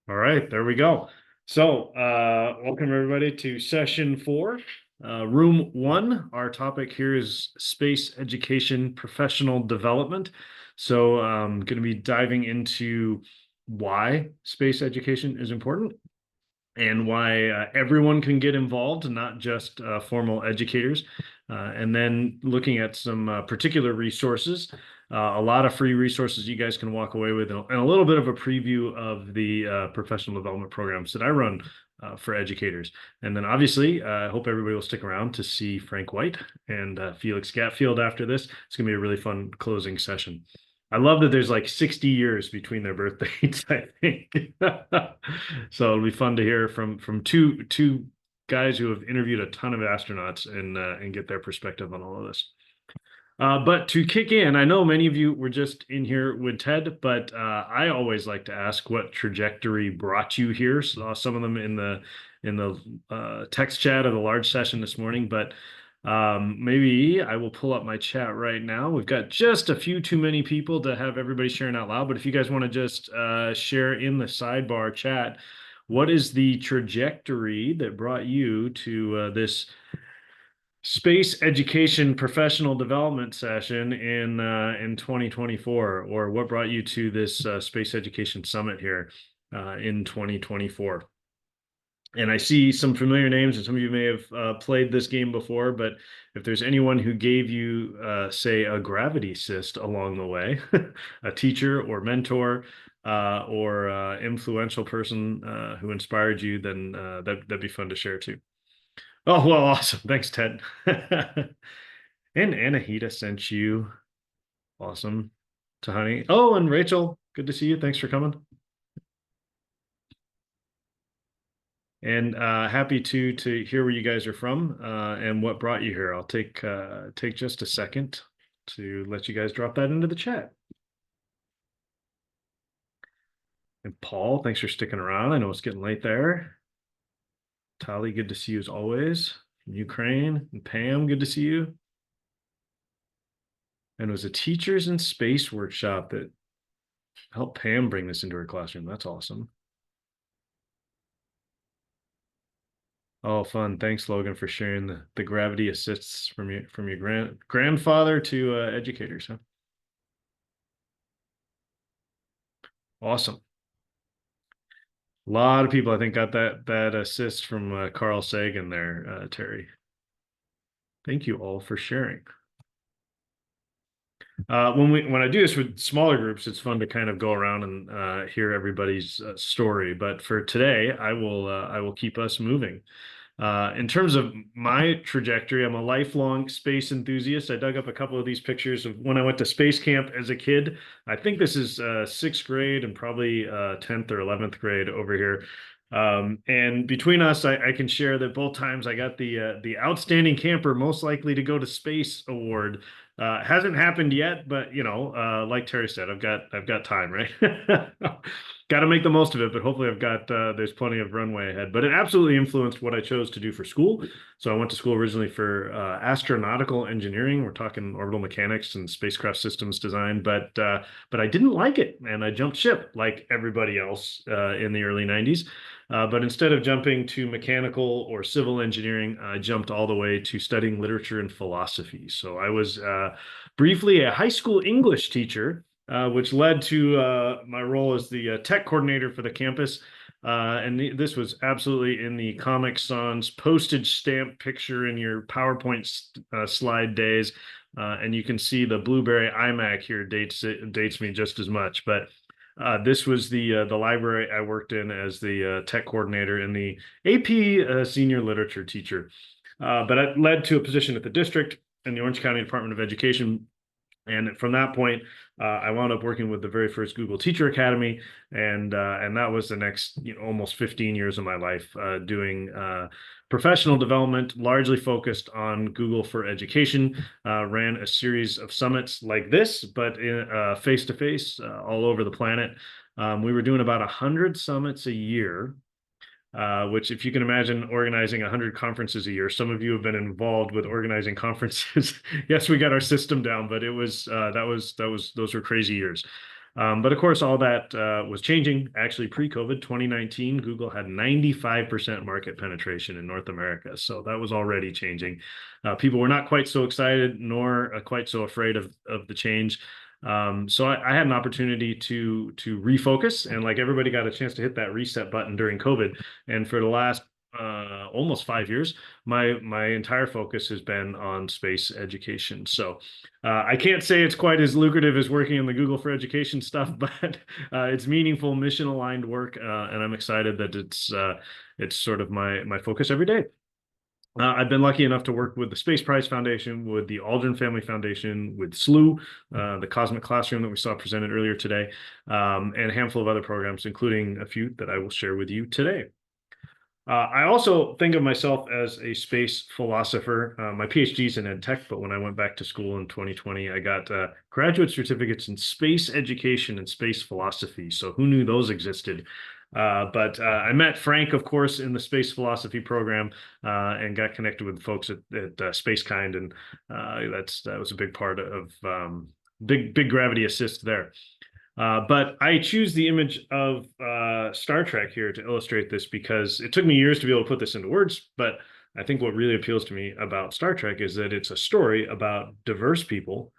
All right, there we go. So, welcome everybody to session four, room one. Our topic here is space education professional development. So, I'm going to be diving into why space education is important and why everyone can get involved, not just formal educators. And then looking at some particular resources, a lot of free resources you guys can walk away with, and a little bit of a preview of the professional development programs that I run for educators. And then obviously, I hope everybody will stick around to see Frank White and Felix Gatfield after this. It's going to be a really fun closing session. I love that there's like 60 years between their birthdays, I think. So it'll be fun to hear from two guys who have interviewed a ton of astronauts and get their perspective on all of this. But to kick in, I know many of you were just in here with Ted, but I always like to ask what trajectory brought you here. Saw some of them in the text chat of the large session this morning, but maybe I will pull up my chat right now. We've got just a few too many people to have everybody sharing out loud, but if you guys want to just share in the sidebar chat, what is the trajectory that brought you to this space education professional development session in 2024, or what brought you to this space education summit here in 2024? And I see some familiar names, and some of you may have played this game before, but if there's anyone who gave you, say, a gravity assist along the way, a teacher or mentor, or influential person who inspired you, then that'd be fun to share too. Oh, well, awesome. Thanks, Ted. And Anahita sent you. Awesome. Tahani. Oh, and Rachel, good to see you. Thanks for coming. And happy to hear where you guys are from and what brought you here. I'll take just a second to let you guys drop that into the chat. And Paul, thanks for sticking around. I know it's getting late there. Tali, good to see you as always. From Ukraine. And Pam, good to see you. And it was a teachers in space workshop that helped Pam bring this into her classroom. That's awesome. Oh, fun. Thanks, Logan, for sharing the gravity assists from your grandfather to educators, huh? Awesome. A lot of people, I think, got that assist from Carl Sagan there, Terry. Thank you all for sharing. When I do this with smaller groups, it's fun to kind of go around and hear everybody's story. But for today, I will keep us moving. In terms of my trajectory, I'm a lifelong space enthusiast. I dug up a couple of these pictures of when I went to space camp as a kid. I think this is sixth grade and probably 10th or 11th grade over here. And between us, I can share that both times I got the outstanding camper most likely to go to space award. Hasn't happened yet, but like Terry said, I've got time, right? Got to make the most of it, but hopefully I've got there's plenty of runway ahead. But it absolutely influenced what I chose to do for school. So I went to school originally for astronautical engineering. We're talking orbital mechanics and spacecraft systems design, but I didn't like it, and I jumped ship like everybody else in the early '90s. But instead of jumping to mechanical or civil engineering, I jumped all the way to studying literature and philosophy. So I was briefly a high school English teacher, which led to my role as the tech coordinator for the campus. And this was absolutely in the Comic Sans postage stamp picture in your PowerPoint slide days. And you can see the Blueberry iMac here dates me just as much. But this was the library I worked in as the tech coordinator and the AP senior literature teacher. But it led to a position at the district in the Orange County Department of Education. And from that point, I wound up working with the very first Google Teacher Academy, and that was the next almost 15 years of my life doing professional development, largely focused on Google for Education. Ran a series of summits like this, but face to face all over the planet. We were doing about 100 summits a year. Which, if you can imagine organizing 100 conferences a year, some of you have been involved with organizing conferences. Yes, we got our system down, but it was those were crazy years. But of course, all that was changing. Actually, pre-COVID, 2019, Google had 95% market penetration in North America. So that was already changing. People were not quite so excited nor quite so afraid of the change. So I had an opportunity to refocus, and like everybody got a chance to hit that reset button during COVID. And for the last almost 5 years, my entire focus has been on space education. So I can't say it's quite as lucrative as working in the Google for Education stuff, but it's meaningful, mission-aligned work, and I'm excited that it's sort of my focus every day. I've been lucky enough to work with the Space Prize Foundation, with the Aldrin Family Foundation, with SLU, the Cosmic Classroom that we saw presented earlier today, and a handful of other programs, including a few that I will share with you today. I also think of myself as a space philosopher. My PhD is in ed tech, but when I went back to school in 2020, I got graduate certificates in space education and space philosophy. So who knew those existed? But I met Frank, of course, in the space philosophy program, and got connected with folks at Space Kind, and that was a big part of big gravity assist there. But I choose the image of Star Trek here to illustrate this because it took me years to be able to put this into words. But I think what really appeals to me about Star Trek is that it's a story about diverse people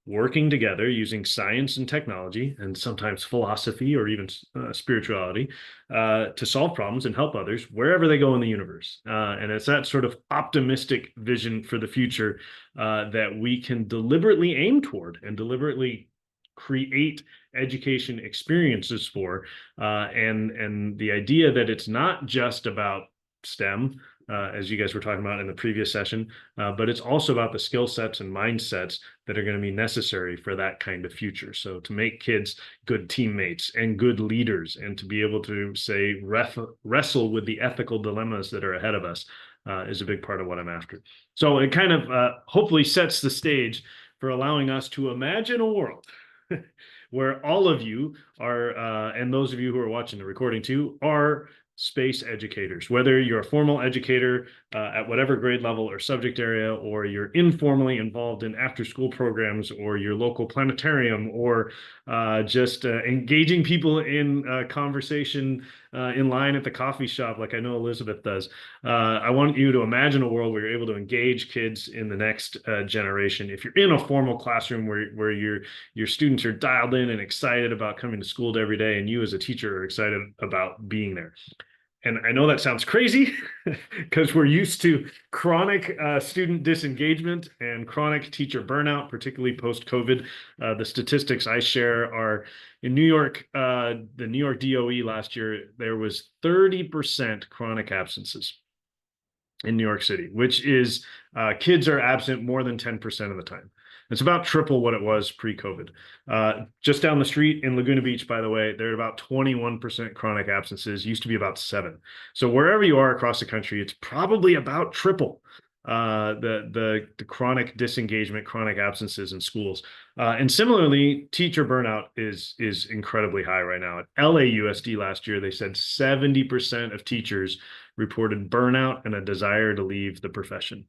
working together using science and technology and sometimes philosophy or even spirituality to solve problems and help others wherever they go in the universe. And it's that sort of optimistic vision for the future that we can deliberately aim toward and deliberately create education experiences for, and the idea that it's not just about STEM, as you guys were talking about in the previous session, but it's also about the skill sets and mindsets that are going to be necessary for that kind of future. So to make kids good teammates and good leaders, and to be able to say wrestle with the ethical dilemmas that are ahead of us, is a big part of what I'm after. So it kind of hopefully sets the stage for allowing us to imagine a world where all of you are, and those of you who are watching the recording too, are space educators, whether you're a formal educator at whatever grade level or subject area, or you're informally involved in after-school programs, or your local planetarium, or just engaging people in conversation in line at the coffee shop, like I know Elizabeth does. I want you to imagine a world where you're able to engage kids in the next generation. If you're in a formal classroom where your students are dialed in and excited about coming to school every day, and you as a teacher are excited about being there. And I know that sounds crazy because we're used to chronic student disengagement and chronic teacher burnout, particularly post-COVID. The statistics I share are in New York, the New York DOE last year, there was 30% chronic absences in New York City, which is kids are absent more than 10% of the time. It's about triple what it was pre-COVID. Just down the street in Laguna Beach, by the way, they're at about 21% chronic absences, used to be about 7. So wherever you are across the country, it's probably about triple the chronic disengagement, chronic absences in schools. And similarly, teacher burnout is incredibly high right now. At LAUSD last year, they said 70% of teachers reported burnout and a desire to leave the profession.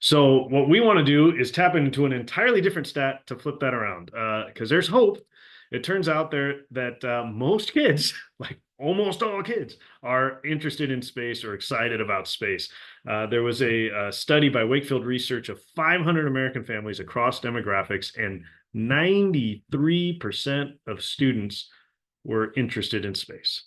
So what we want to do is tap into an entirely different stat to flip that around, because there's hope. It turns out that most kids, like almost all kids, are interested in space or excited about space. There was a study by Wakefield Research of 500 American families across demographics, and 93% of students were interested in space.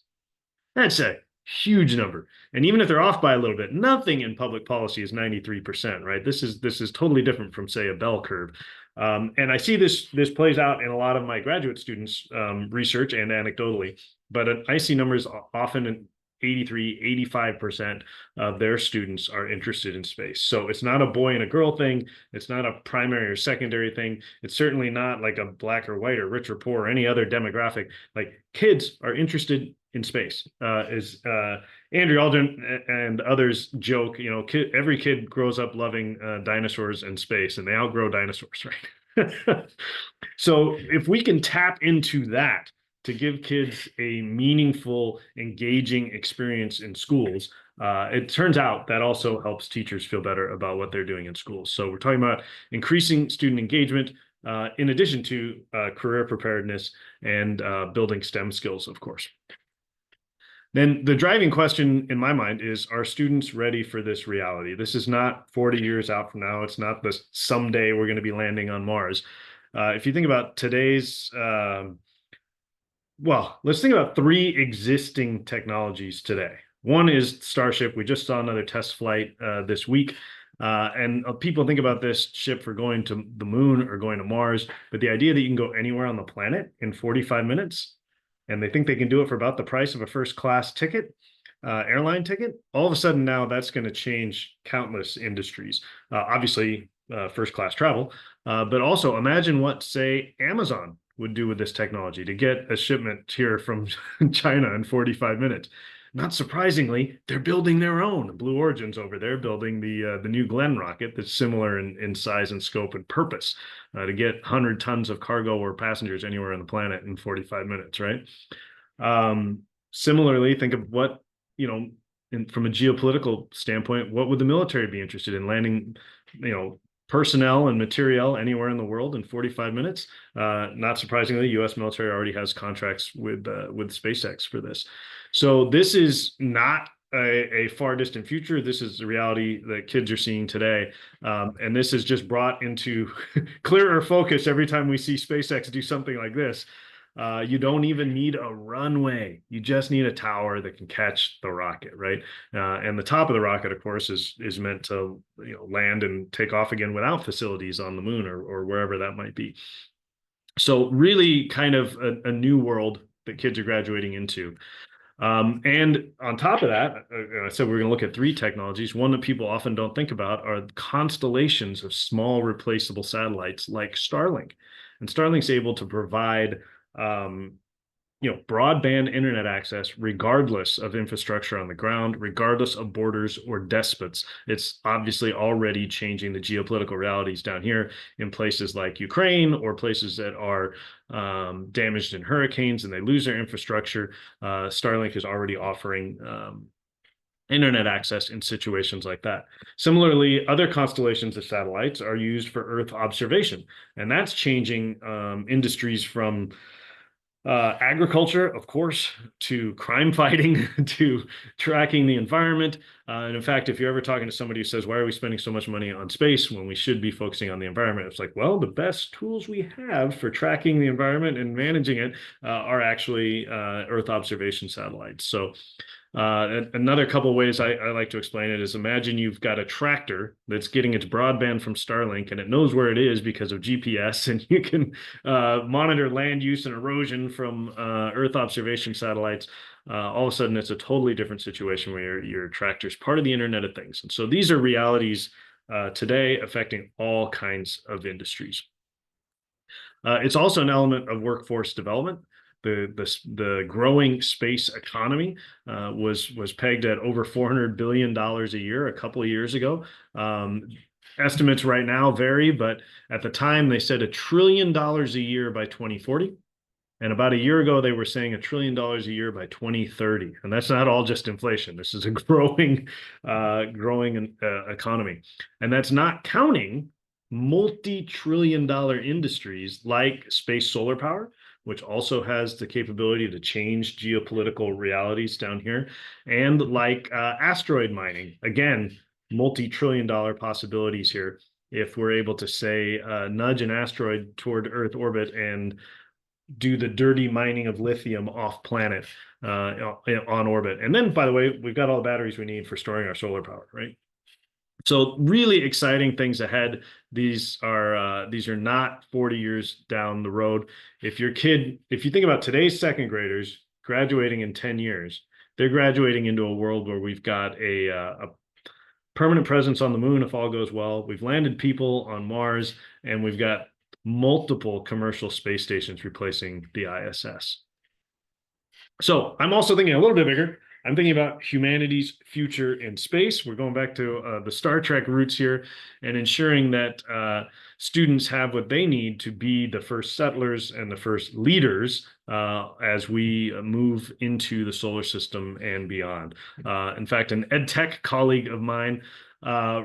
That's a huge number. And even if they're off by a little bit, nothing in public policy is 93%, right? This is totally different from, say, a bell curve. And I see this plays out in a lot of my graduate students' research and anecdotally, but I see numbers often in 83, 85% of their students are interested in space. So it's not a boy and a girl thing. It's not a primary or secondary thing. It's certainly not like a black or white or rich or poor or any other demographic. Like, kids are interested in space. As Andrew Aldrin and others joke, every kid grows up loving dinosaurs and space, and they outgrow dinosaurs, right? So if we can tap into that to give kids a meaningful, engaging experience in schools, it turns out that also helps teachers feel better about what they're doing in schools. So we're talking about increasing student engagement, in addition to career preparedness and building STEM skills, of course. Then the driving question in my mind is, are students ready for this reality? This is not 40 years out from now. It's not the someday we're going to be landing on Mars. If you think about today's, well, let's think about three existing technologies today. One is Starship. We just saw another test flight this week. And people think about this ship for going to the moon or going to Mars, but the idea that you can go anywhere on the planet in 45 minutes, and they think they can do it for about the price of a first class ticket, airline ticket, all of a sudden now that's going to change countless industries. Obviously, first class travel, but also imagine what, say, Amazon would do with this technology to get a shipment here from China in 45 minutes. Not surprisingly, they're building their own. Blue Origin's over there building the New Glenn rocket that's similar in size and scope and purpose to get 100 tons of cargo or passengers anywhere on the planet in 45 minutes, right? Similarly, think of what, from a geopolitical standpoint, what would the military be interested in landing, personnel and material anywhere in the world in 45 minutes? Not surprisingly, the U.S. military already has contracts with SpaceX for this. So this is not a far distant future. This is the reality that kids are seeing today. And this is just brought into clearer focus every time we see SpaceX do something like this. You don't even need a runway. You just need a tower that can catch the rocket, right? And the top of the rocket, of course, is meant to land and take off again without facilities on the moon or wherever that might be. So really kind of a new world that kids are graduating into. And on top of that, I said we're going to look at three technologies. One that people often don't think about are constellations of small replaceable satellites like Starlink. And Starlink's able to provide broadband internet access regardless of infrastructure on the ground, regardless of borders or despots. It's obviously already changing the geopolitical realities down here in places like Ukraine or places that are damaged in hurricanes and they lose their infrastructure. Starlink is already offering internet access in situations like that. Similarly, other constellations of satellites are used for Earth observation, and that's changing industries from agriculture, of course, to crime fighting, to tracking the environment. And in fact, if you're ever talking to somebody who says, why are we spending so much money on space when we should be focusing on the environment? It's like, well, the best tools we have for tracking the environment and managing it are actually Earth observation satellites. So another couple of ways I like to explain it is, imagine you've got a tractor that's getting its broadband from Starlink and it knows where it is because of GPS, and you can monitor land use and erosion from Earth observation satellites. All of a sudden, it's a totally different situation where your tractor's part of the Internet of Things. And so these are realities today affecting all kinds of industries. It's also an element of workforce development. The growing space economy was pegged at over $400 billion a year a couple of years ago. Estimates right now vary, but at the time they said $1 trillion a year by 2040. And about a year ago, they were saying $1 trillion a year by 2030. And that's not all just inflation. This is a growing economy. And that's not counting multi-trillion-dollar industries like space solar power, which also has the capability to change geopolitical realities down here, and like asteroid mining. Again, multi-trillion-dollar possibilities here if we're able to, say, nudge an asteroid toward Earth orbit and do the dirty mining of lithium off planet on orbit. And then, by the way, we've got all the batteries we need for storing our solar power, right? So really exciting things ahead. These are not 40 years down the road. If you think about today's second graders graduating in 10 years, they're graduating into a world where we've got a permanent presence on the moon if all goes well. We've landed people on Mars, and we've got multiple commercial space stations replacing the ISS. So I'm also thinking a little bit bigger. I'm thinking about humanity's future in space. We're going back to the Star Trek roots here and ensuring that students have what they need to be the first settlers and the first leaders as we move into the solar system and beyond. In fact, an ed tech colleague of mine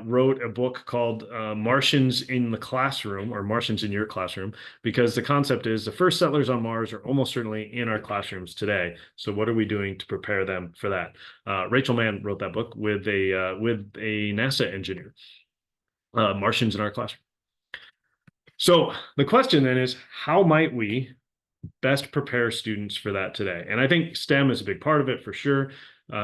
wrote a book called Martians in the Classroom, or Martians in Your Classroom, because the concept is the first settlers on Mars are almost certainly in our classrooms today. So what are we doing to prepare them for that? Rachel Mann wrote that book with a NASA engineer, Martians in Our Classroom. So the question then is, how might we best prepare students for that today? And I think STEM is a big part of it for sure.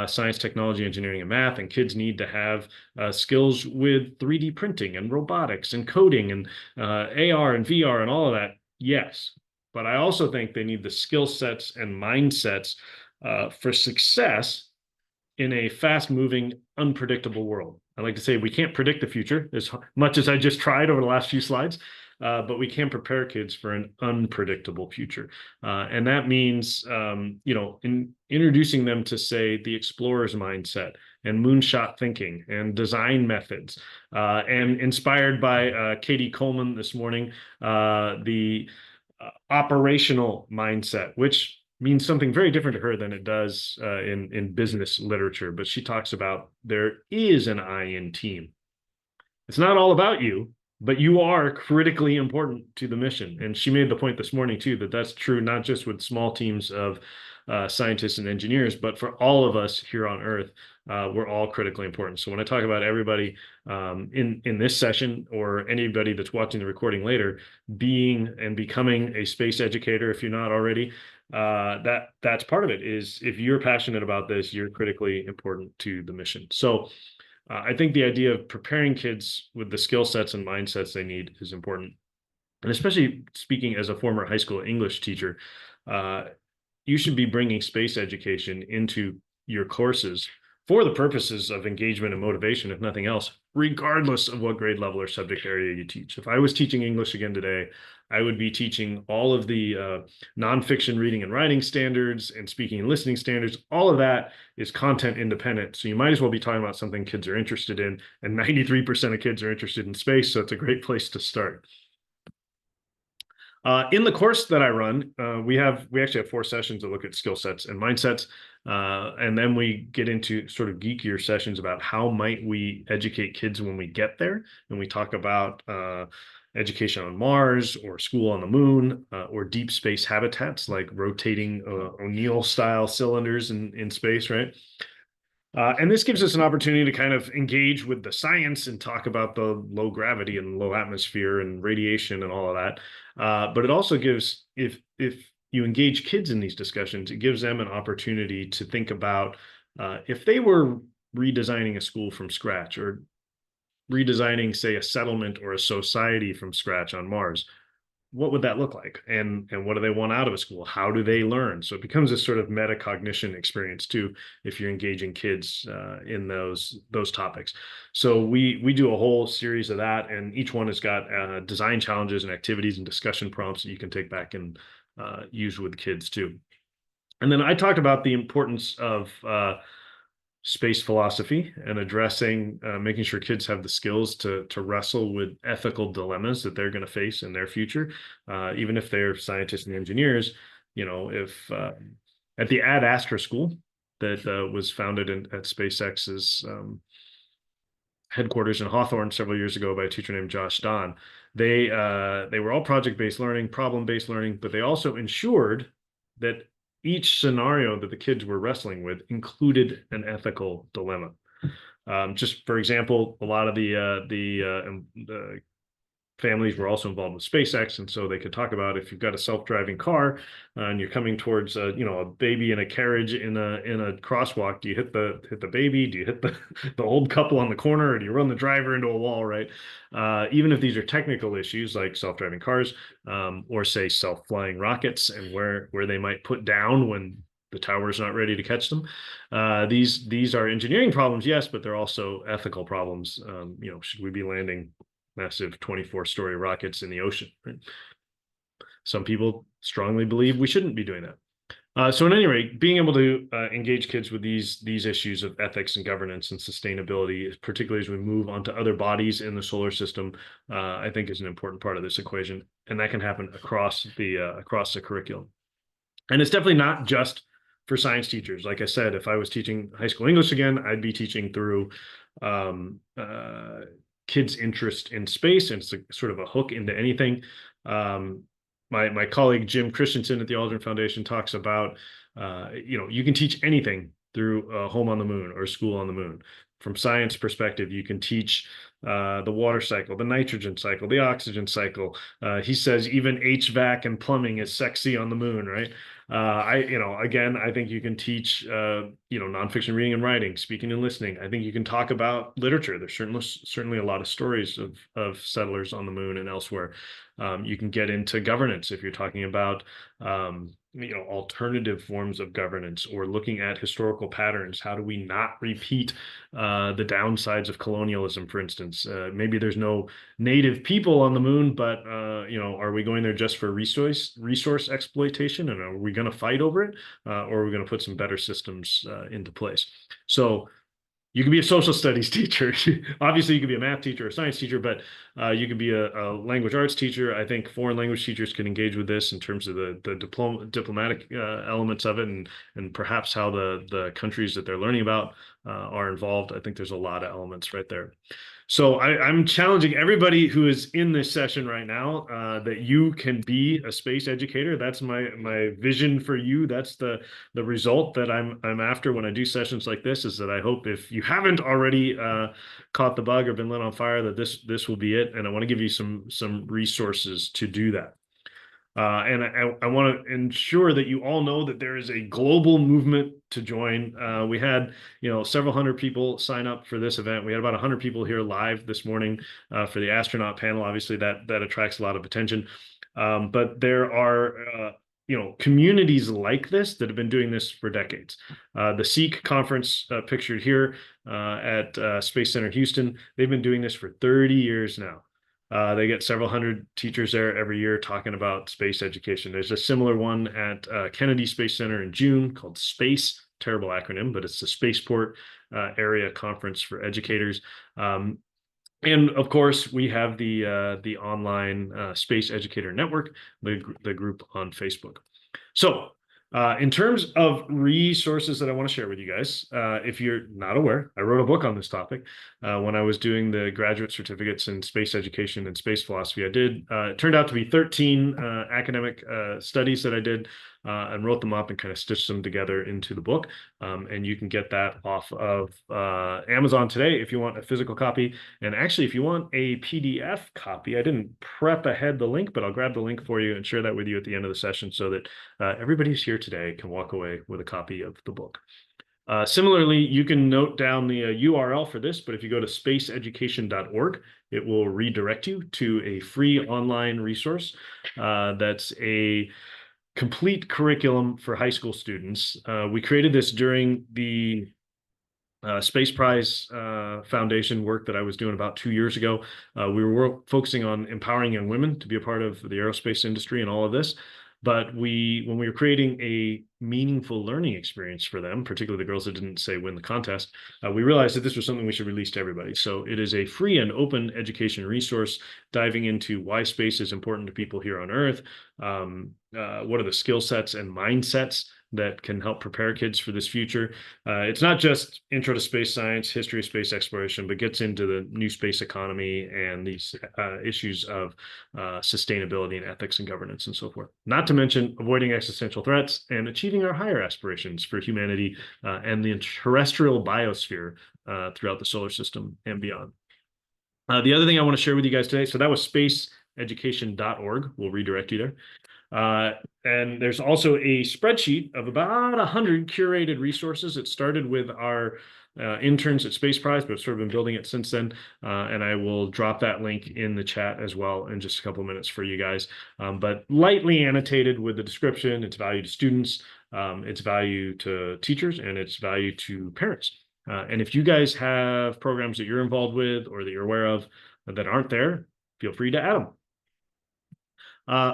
Science, technology, engineering, and math, and kids need to have skills with 3D printing and robotics and coding and AR and VR and all of that. Yes, but I also think they need the skill sets and mindsets for success in a fast-moving, unpredictable world. I like to say we can't predict the future as much as I just tried over the last few slides, but we can prepare kids for an unpredictable future. And that means, in introducing them to, say, the explorer's mindset and moonshot thinking and design methods, and inspired by Katie Coleman this morning, the operational mindset, which means something very different to her than it does in business literature. But she talks about there is an I in team. It's not all about you, but you are critically important to the mission. And she made the point this morning, too, that that's true not just with small teams of scientists and engineers, but for all of us here on Earth. We're all critically important. So when I talk about everybody in this session, or anybody that's watching the recording later, being and becoming a space educator, if you're not already, that's part of it. Is if you're passionate about this, you're critically important to the mission. So I think the idea of preparing kids with the skill sets and mindsets they need is important. And especially speaking as a former high school English teacher, you should be bringing space education into your courses for the purposes of engagement and motivation, if nothing else, regardless of what grade level or subject area you teach. If I was teaching English again today, I would be teaching all of the nonfiction reading and writing standards and speaking and listening standards. All of that is content independent. So you might as well be talking about something kids are interested in, and 93% of kids are interested in space. So it's a great place to start. In the course that I run, we actually have 4 sessions that look at skill sets and mindsets. And then we get into sort of geekier sessions about how might we educate kids when we get there. And we talk about education on Mars, or school on the moon, or deep space habitats like rotating O'Neill style cylinders in space, right? And this gives us an opportunity to kind of engage with the science and talk about the low gravity and low atmosphere and radiation and all of that. But it also gives, if you engage kids in these discussions, it gives them an opportunity to think about if they were redesigning a school from scratch, or redesigning, say, a settlement or a society from scratch on Mars, what would that look like? And what do they want out of a school? How do they learn? So it becomes a sort of metacognition experience too, if you're engaging kids in those topics. So we do a whole series of that, and each one has got design challenges and activities and discussion prompts that you can take back and use with kids too. And then I talked about the importance of space philosophy and addressing, making sure kids have the skills to wrestle with ethical dilemmas that they're going to face in their future, even if they're scientists and engineers. If at the Ad Astra school that was founded at SpaceX's headquarters in Hawthorne several years ago by a teacher named Josh Don, they were all project-based learning, problem-based learning, but they also ensured that each scenario that the kids were wrestling with included an ethical dilemma. Just for example, a lot of the families were also involved with SpaceX, and so they could talk about, if you've got a self-driving car and you're coming towards a baby in a carriage in a crosswalk, do you hit the baby? Do you hit the old couple on the corner, or do you run the driver into a wall, right? Even if these are technical issues like self-driving cars, or say self-flying rockets, and where they might put down when the tower is not ready to catch them. These are engineering problems, yes, but they're also ethical problems. Should we be landing massive 24-story rockets in the ocean, right? Some people strongly believe we shouldn't be doing that. So at any rate, being able to engage kids with these issues of ethics and governance and sustainability, particularly as we move on to other bodies in the solar system, I think is an important part of this equation. And that can happen across the curriculum. And it's definitely not just for science teachers. Like I said, if I was teaching high school English again, I'd be teaching through um, uh, kids' interest in space, and it's sort of a hook into anything. Um, my colleague Jim Christensen at the Aldrin Foundation talks about, you can teach anything through Home on the Moon or School on the Moon. From science perspective, you can teach the water cycle, the nitrogen cycle, the oxygen cycle. He says even HVAC and plumbing is sexy on the moon, right? Again, I think you can teach, nonfiction reading and writing, speaking and listening. I think you can talk about literature. There's certainly a lot of stories of settlers on the moon and elsewhere. You can get into governance if you're talking about, alternative forms of governance, or looking at historical patterns. How do we not repeat the downsides of colonialism, for instance? Maybe there's no native people on the moon, but are we going there just for resource exploitation, and are we going to fight over it, or are we going to put some better systems into place? So you can be a social studies teacher. Obviously, you could be a math teacher or a science teacher, but you could be a language arts teacher. I think foreign language teachers can engage with this in terms of the diplomatic elements of it, and perhaps how the countries that they're learning about are involved. I think there's a lot of elements right there. So I'm challenging everybody who is in this session right now that you can be a space educator. That's my vision for you. That's the result that I'm after when I do sessions like this, is that I hope, if you haven't already caught the bug or been lit on fire, that this will be it. And I want to give you some resources to do that. And I want to ensure that you all know that there is a global movement to join. We had, several hundred people sign up for this event. We had about 100 people here live this morning for the astronaut panel. Obviously, that attracts a lot of attention. But there are, communities like this that have been doing this for decades. The SEEK conference pictured here at Space Center Houston, they've been doing this for 30 years now. They get several hundred teachers there every year talking about space education. There's a similar one at Kennedy Space Center in June called SPACE, terrible acronym, but it's the Spaceport Area Conference for Educators. And of course, we have the online Space Educator Network, the group on Facebook. So in terms of resources that I want to share with you guys, if you're not aware, I wrote a book on this topic when I was doing the graduate certificates in space education and space philosophy. It turned out to be 13 academic studies that I did, and wrote them up and kind of stitched them together into the book. And you can get that off of Amazon today if you want a physical copy. And actually, if you want a PDF copy, I didn't prep ahead the link, but I'll grab the link for you and share that with you at the end of the session, so that everybody who's here today can walk away with a copy of the book. Similarly, you can note down the URL for this, but if you go to spaceeducation.org, it will redirect you to a free online resource that's a complete curriculum for high school students. We created this during the Space Prize Foundation work that I was doing about 2 years ago. We were focusing on empowering young women to be a part of the aerospace industry and all of this. But when we were creating a meaningful learning experience for them, particularly the girls that didn't, say, win the contest, we realized that this was something we should release to everybody. So it is a free and open education resource diving into why space is important to people here on Earth. What are the skill sets and mindsets that can help prepare kids for this future? It's not just intro to space science, history of space exploration, but gets into the new space economy and these issues of sustainability and ethics and governance and so forth. Not to mention avoiding existential threats and achieving our higher aspirations for humanity and the terrestrial biosphere throughout the solar system and beyond. The other thing I want to share with you guys today, so that was spaceeducation.org. We'll redirect you there. And there's also a spreadsheet of about 100 curated resources. It started with our interns at Space Prize, but I've sort of been building it since then. And I will drop that link in the chat as well in just a couple of minutes for you guys. But lightly annotated with the description, its value to students, its value to teachers, and its value to parents. And if you guys have programs that you're involved with or that you're aware of that aren't there, feel free to add them.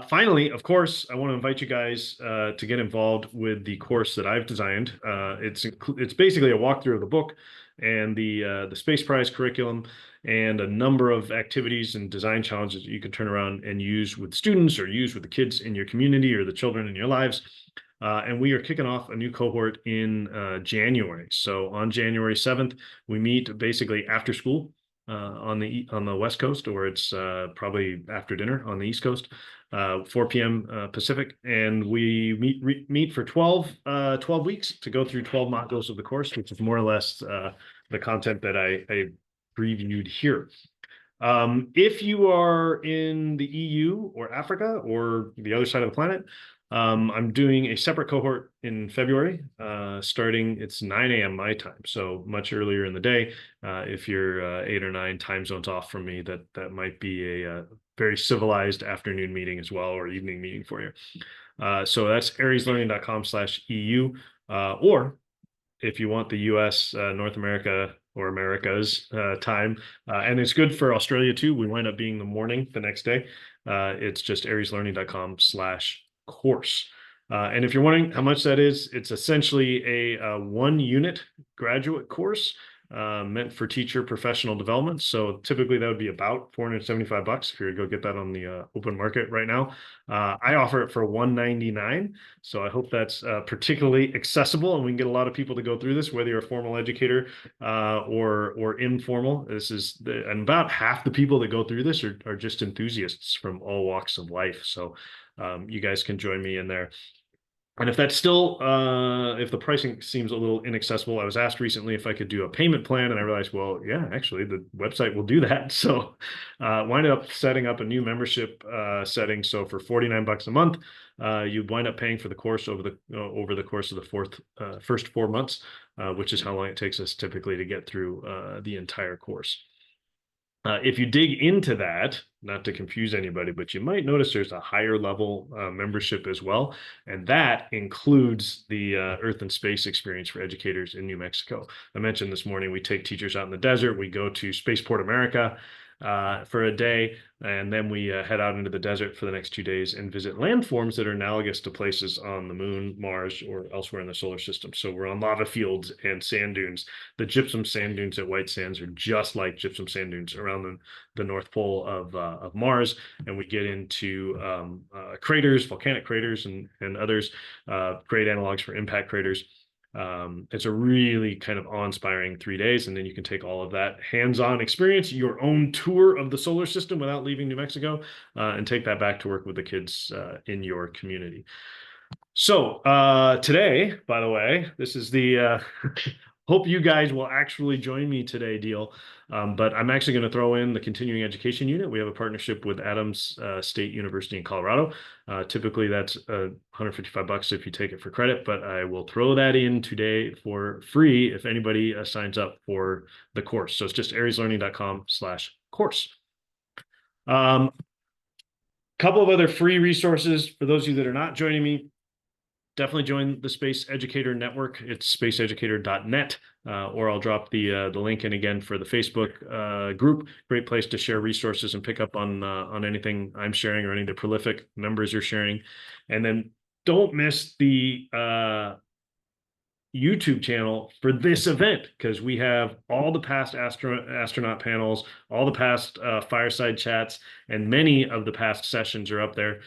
Finally, of course, I want to invite you guys to get involved with the course that I've designed. It's basically a walkthrough of the book and the Space Prize curriculum, and a number of activities and design challenges that you can turn around and use with students or use with the kids in your community or the children in your lives. and we are kicking off a new cohort in January. So on January 7th, we meet basically after school on the West Coast, or it's probably after dinner on the East Coast, 4 p.m. Pacific, and we meet for 12 weeks to go through 12 modules of the course, which is more or less the content that I previewed here. If you are in the EU or Africa or the other side of the planet, I'm doing a separate cohort in February, starting, it's 9 a.m. my time, so much earlier in the day. If you're 8 or 9 time zones off from me, that might be a very civilized afternoon meeting as well, or evening meeting for you. So that's arieslearning.com/EU, or if you want the US, North America, or America's time. And it's good for Australia too. We wind up being the morning the next day. It's just arieslearning.com/course. And if you're wondering how much that is, it's essentially a 1-unit graduate course meant for teacher professional development. So typically that would be about $475 if you were to go get that on the open market right now. I offer it for $199. So I hope that's particularly accessible, and we can get a lot of people to go through this, whether you're a formal educator or informal. And about half the people that go through this are just enthusiasts from all walks of life. So you guys can join me in there. And if that's still, if the pricing seems a little inaccessible, I was asked recently if I could do a payment plan, and I realized, well, yeah, actually the website will do that. So wind up setting up a new membership setting. So for $49 a month, you'd wind up paying for the course over the course of the first 4 months, which is how long it takes us typically to get through the entire course. If you dig into that, not to confuse anybody, but you might notice there's a higher level membership as well. And that includes the Earth and Space experience for educators in New Mexico. I mentioned this morning, we take teachers out in the desert. We go to Spaceport America for a day, and then we head out into the desert for the next 2 days and visit landforms that are analogous to places on the moon, Mars, or elsewhere in the solar system. So we're on lava fields and sand dunes. The gypsum sand dunes at White Sands are just like gypsum sand dunes around the North Pole of Mars. And we get into craters, volcanic craters, and others, great analogs for impact craters. It's a really kind of awe-inspiring 3 days, and then you can take all of that hands-on experience, your own tour of the solar system without leaving New Mexico, and take that back to work with the kids in your community. So today, by the way, this is the hope you guys will actually join me today deal. But I'm actually going to throw in the continuing education unit. We have a partnership with Adams State University in Colorado. Typically that's $155 if you take it for credit, but I will throw that in today for free if anybody signs up for the course. So it's just arieslearning.com/course. Couple of other free resources for those of you that are not joining me. Definitely join the Space Educator Network. It's spaceeducator.net, or I'll drop the link in again for the Facebook group. Great place to share resources and pick up on anything I'm sharing or any of the prolific members are sharing. And then don't miss the YouTube channel for this event, because we have all the past astronaut panels, all the past fireside chats, and many of the past sessions are up there.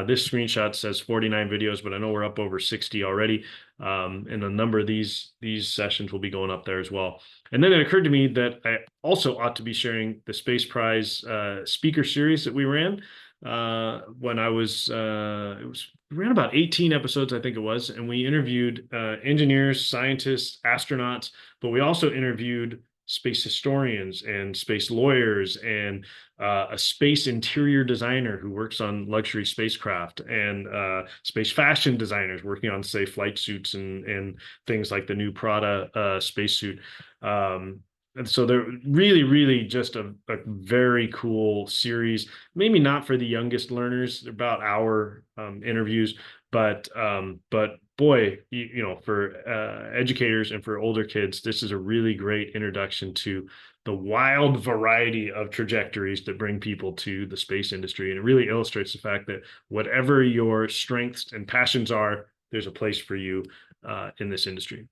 This screenshot says 49 videos, but I know we're up over 60 already. And a number of these sessions will be going up there as well. And then it occurred to me that I also ought to be sharing the Space Prize speaker series that we ran when I was, we ran about 18 episodes, I think it was, and we interviewed engineers, scientists, astronauts, but we also interviewed space historians and space lawyers and a space interior designer who works on luxury spacecraft, and space fashion designers working on, say, flight suits and things like the new Prada spacesuit. And so they're really, really just a very cool series. Maybe not for the youngest learners. They're about hour interviews, but boy, you know, for educators and for older kids, this is a really great introduction to the wild variety of trajectories that bring people to the space industry. And it really illustrates the fact that whatever your strengths and passions are, there's a place for you in this industry.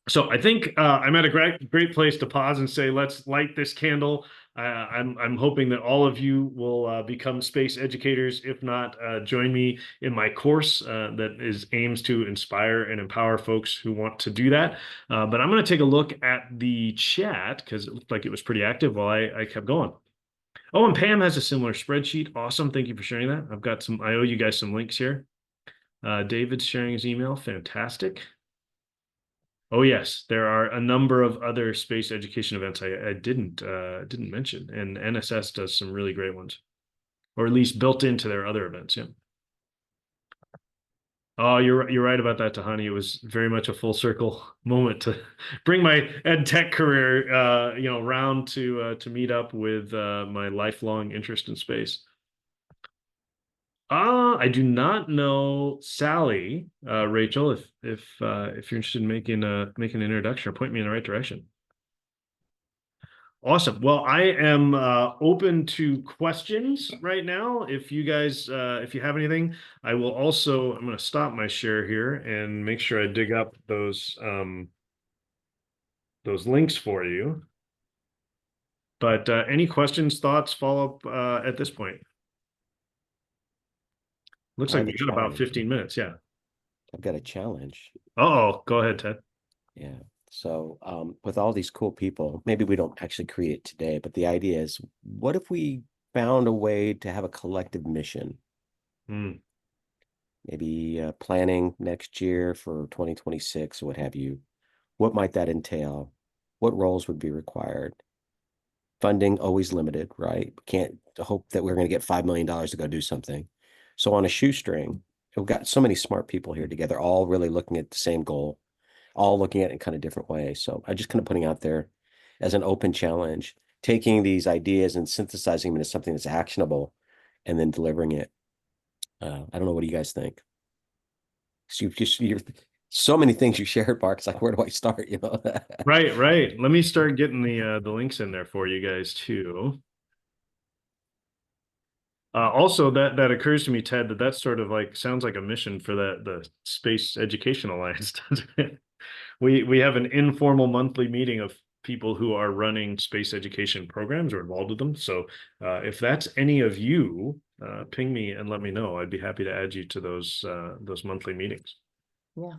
So I think I'm at a great place to pause and say, let's light this candle I'm hoping that all of you will become space educators. If not, join me in my course that is aims to inspire and empower folks who want to do that. But I'm going to take a look at the chat because it looked like it was pretty active while I kept going. Oh, and Pam has a similar spreadsheet. Awesome. Thank you for sharing that. I owe you guys some links here. David's sharing his email. Fantastic. Oh yes, there are a number of other space education events I didn't mention, and NSS does some really great ones, or at least built into their other events. Yeah. Oh, you're right about that, Tahani. It was very much a full circle moment to bring my ed tech career, round to meet up with my lifelong interest in space. I do not know Sally, Rachel. If you're interested in making an introduction or point me in the right direction. Awesome. Well, I am open to questions right now. If you guys, if you have anything, I'm going to stop my share here and make sure I dig up those links for you. But any questions, thoughts, follow up at this point? Looks like we got about 15 minutes. Yeah. I've got a challenge. Uh-oh. Go ahead, Ted. Yeah. So with all these cool people, maybe we don't actually create today, but the idea is, what if we found a way to have a collective mission? Maybe planning next year for 2026 or what have you. What might that entail? What roles would be required? Funding always limited, right? Can't hope that we're going to get $5 million to go do something. So on a shoestring, we've got so many smart people here together, all really looking at the same goal, all looking at it in kind of different ways. So I just kind of putting out there as an open challenge, taking these ideas and synthesizing them into something that's actionable and then delivering it. I don't know. What do you guys think? So you're so many things you shared, Mark. It's like, where do I start? Right, right. Let me start getting the links in there for you guys too. Also, that occurs to me, Ted, that's sort of like sounds like a mission for the Space Education Alliance, doesn't it? We have an informal monthly meeting of people who are running space education programs or involved with them. So if that's any of you, ping me and let me know. I'd be happy to add you to those monthly meetings. Yeah.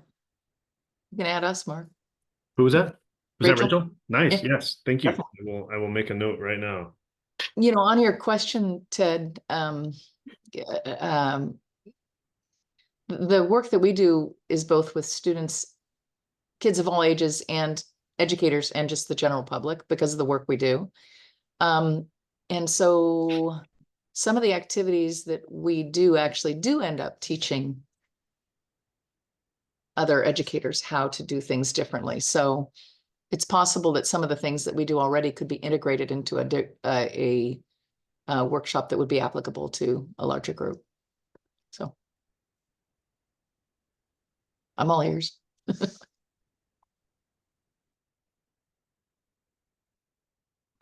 You can add us, Mark. Who was that? Was that Rachel? Rachel? Nice. Yeah. Yes. Thank you. Definitely. I will make a note right now. On your question, Ted, the work that we do is both with students, kids of all ages, and educators, and just the general public because of the work we do. And so some of the activities that we do actually do end up teaching other educators how to do things differently. So it's possible that some of the things that we do already could be integrated into a workshop that would be applicable to a larger group. So I'm all ears.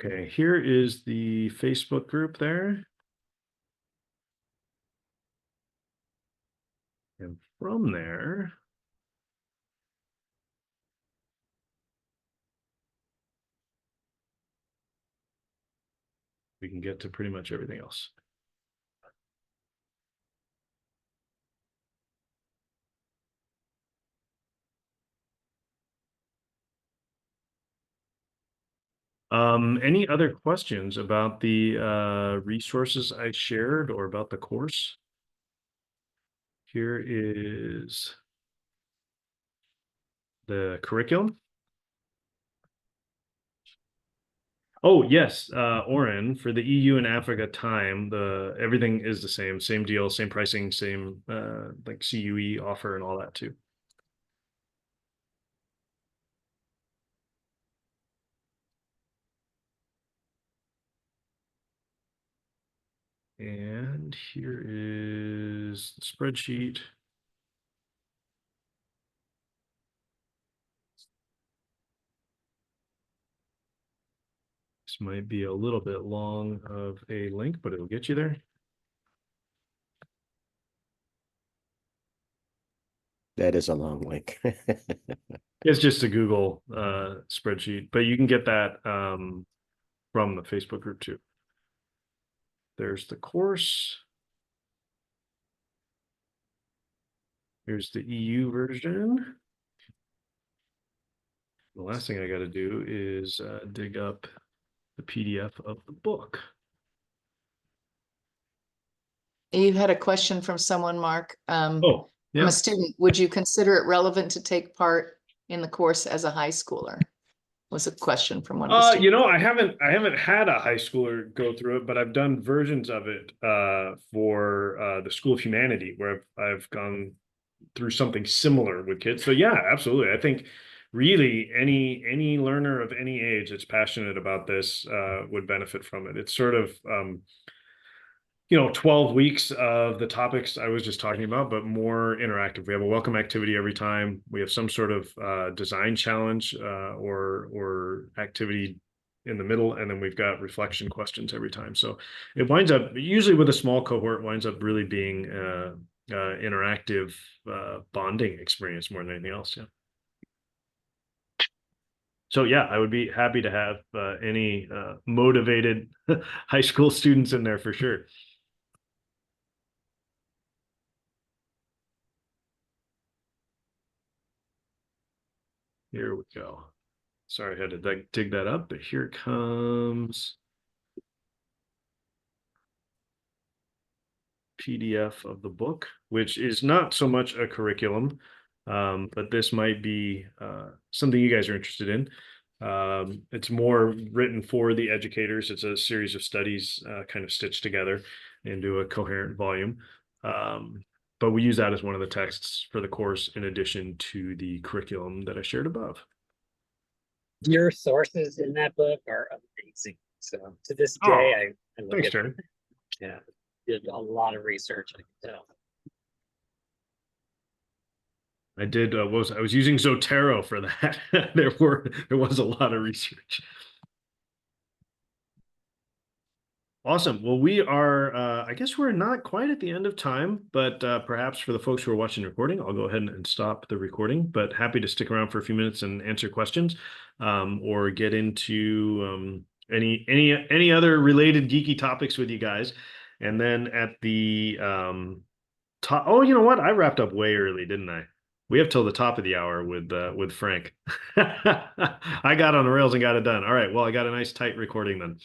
Okay, here is the Facebook group there. And from there, we can get to pretty much everything else. Any other questions about the resources I shared or about the course? Here is the curriculum. Oh, yes, Oren, for the EU and Africa time, everything is the same deal, same pricing, same like CUE offer and all that too. And here is the spreadsheet. This might be a little bit long of a link, but it'll get you there. That is a long link. It's just a Google spreadsheet, but you can get that from the Facebook group too. There's the course. Here's the EU version. The last thing I got to do is dig up the PDF of the book. You had a question from someone, Mark. Oh, From yeah. a student, would you consider it relevant to take part in the course as a high schooler? Was a question from one of the students. You know, I haven't had a high schooler go through it, but I've done versions of it for the School of Humanity, where I've gone through something similar with kids. So yeah, absolutely. I think really any learner of any age that's passionate about this would benefit from it. It's sort of 12 weeks of the topics I was just talking about, but more interactive. We have a welcome activity every time. We have some sort of design challenge or activity in the middle, and then we've got reflection questions every time. So it winds up, usually with a small cohort, winds up really being interactive bonding experience more than anything else. Yeah. So yeah, I would be happy to have any motivated high school students in there for sure. Here we go. Sorry, I had to dig that up, but here comes PDF of the book, which is not so much a curriculum, but this might be something you guys are interested in. It's more written for the educators. It's a series of studies kind of stitched together into a coherent volume. But we use that as one of the texts for the course in addition to the curriculum that I shared above. Your sources in that book are amazing. So to this day, I look Thanks, at Terry. yeah, did a lot of research. I can tell. I did I was using Zotero for that. there was a lot of research. Awesome. Well, we are I guess we're not quite at the end of time, but perhaps for the folks who are watching the recording, I'll go ahead and stop the recording, but happy to stick around for a few minutes and answer questions or get into any other related geeky topics with you guys. And then at the top, oh, you know what? I wrapped up way early, didn't I? We have till the top of the hour with Frank. I got on the rails and got it done. All right. Well, I got a nice tight recording then.